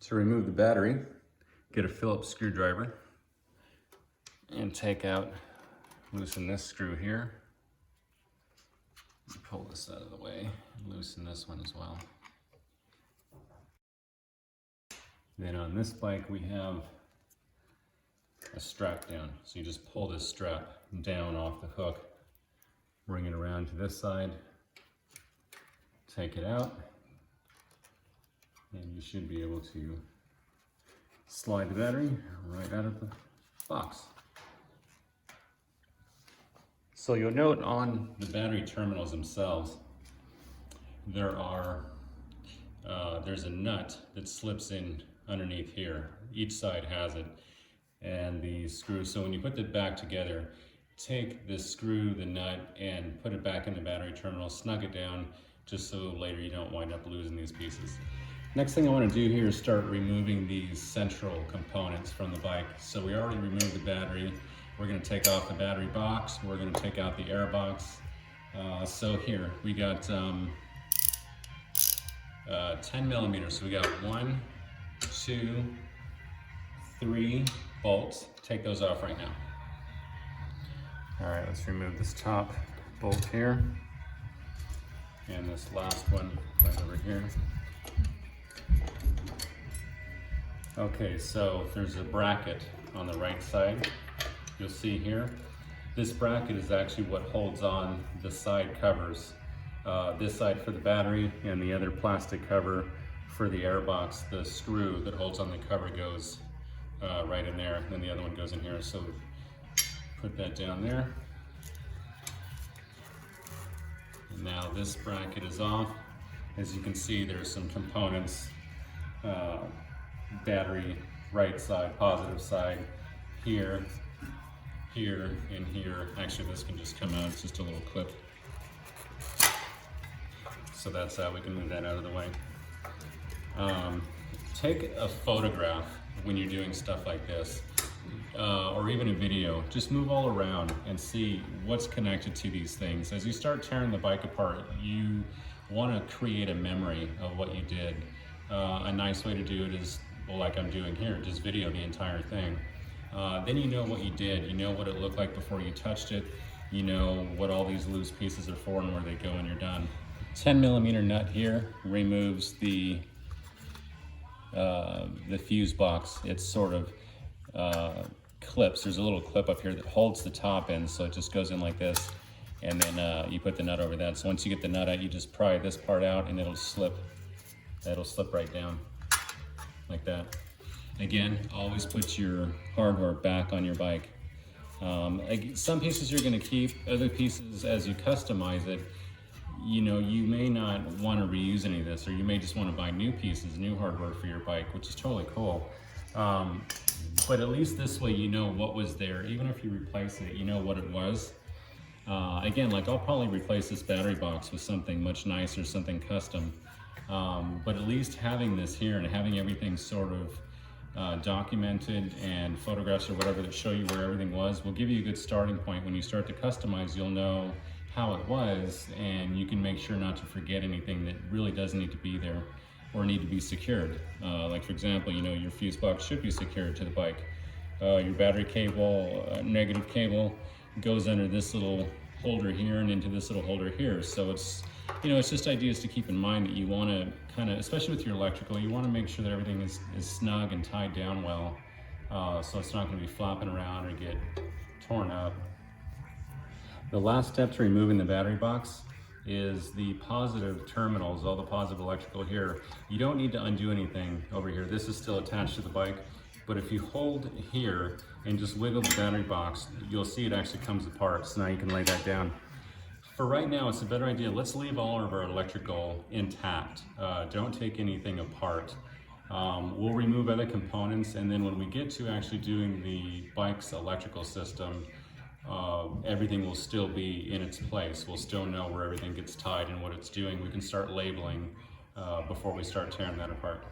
To remove the battery, get a Phillips screwdriver and loosen this screw here. Pull this out of the way, and loosen this one as well. Then on this bike we have a strap down. So you just pull this strap down off the hook, bring it around to this side, take it out, and you should be able to slide the battery right out of the box. So you'll note on the battery terminals themselves, there's a nut that slips in underneath here. Each side has it, and the screw. So when you put it back together, take the screw, the nut, and put it back in the battery terminal, snug it down, just so later you don't wind up losing these pieces. Next thing I want to do here is start removing these central components from the bike. So we already removed the battery. We're going to take off the battery box. We're going to take out the air box. So here we got 10 millimeters. So we got 1, 2, 3 bolts. Take those off right now. All right, let's remove this top bolt here. And this last one right over here. Okay, so there's a bracket on the right side. You'll see here. This bracket is actually what holds on the side covers. This side for the battery and the other plastic cover for the air box. The screw that holds on the cover goes right in there, and then the other one goes in here. So put that down there. And now this bracket is off. As you can see, there's some components, battery right side, positive side, here, here, and here. Actually, this can just come out, it's just a little clip. So that's how we can move that out of the way. Take a photograph when you're doing stuff like this, or even a video. Just move all around and see what's connected to these things. As you start tearing the bike apart, you want to create a memory of what you did. A nice way to do it is, well, like I'm doing here, just video the entire thing. Then you know what you did, you know what it looked like before you touched it, you know what all these loose pieces are for and where they go when you're done. 10 millimeter nut here removes the fuse box. It's sort of clips. There's a little clip up here that holds the top in, so it just goes in like this, and then you put the nut over that. So once you get the nut out, you just pry this part out and it'll slip right down like that. Again, always put your hardware back on your bike. Some pieces you're going to keep, other pieces as you customize it, you know, you may not want to reuse any of this, or you may just want to buy new pieces, new hardware for your bike, which is totally cool. But at least this way you know what was there. Even if you replace it, you know what it was. Again, like I'll probably replace this battery box with something much nicer, something custom. But at least having this here and having everything sort of documented and photographs or whatever that show you where everything was will give you a good starting point. When you start to customize, you'll know how it was, and you can make sure not to forget anything that really does need to be there or need to be secured. Like for example, you know, your fuse box should be secured to the bike. Your battery cable, negative cable, goes under this little holder here and into this little holder here. So it's, you know, it's just ideas to keep in mind that you want to kind of, especially with your electrical, you want to make sure that everything is snug and tied down well, so it's not going to be flopping around or get torn up. The last step to removing the battery box is the positive terminals, all the positive electrical here. You don't need to undo anything over here. This is still attached to the bike, but if you hold here and just wiggle the battery box, you'll see it actually comes apart. So now you can lay that down. For right now, it's a better idea. Let's leave all of our electrical intact. Don't take anything apart. We'll remove other components, and then when we get to actually doing the bike's electrical system, everything will still be in its place. We'll still know where everything gets tied and what it's doing. We can start labeling before we start tearing that apart.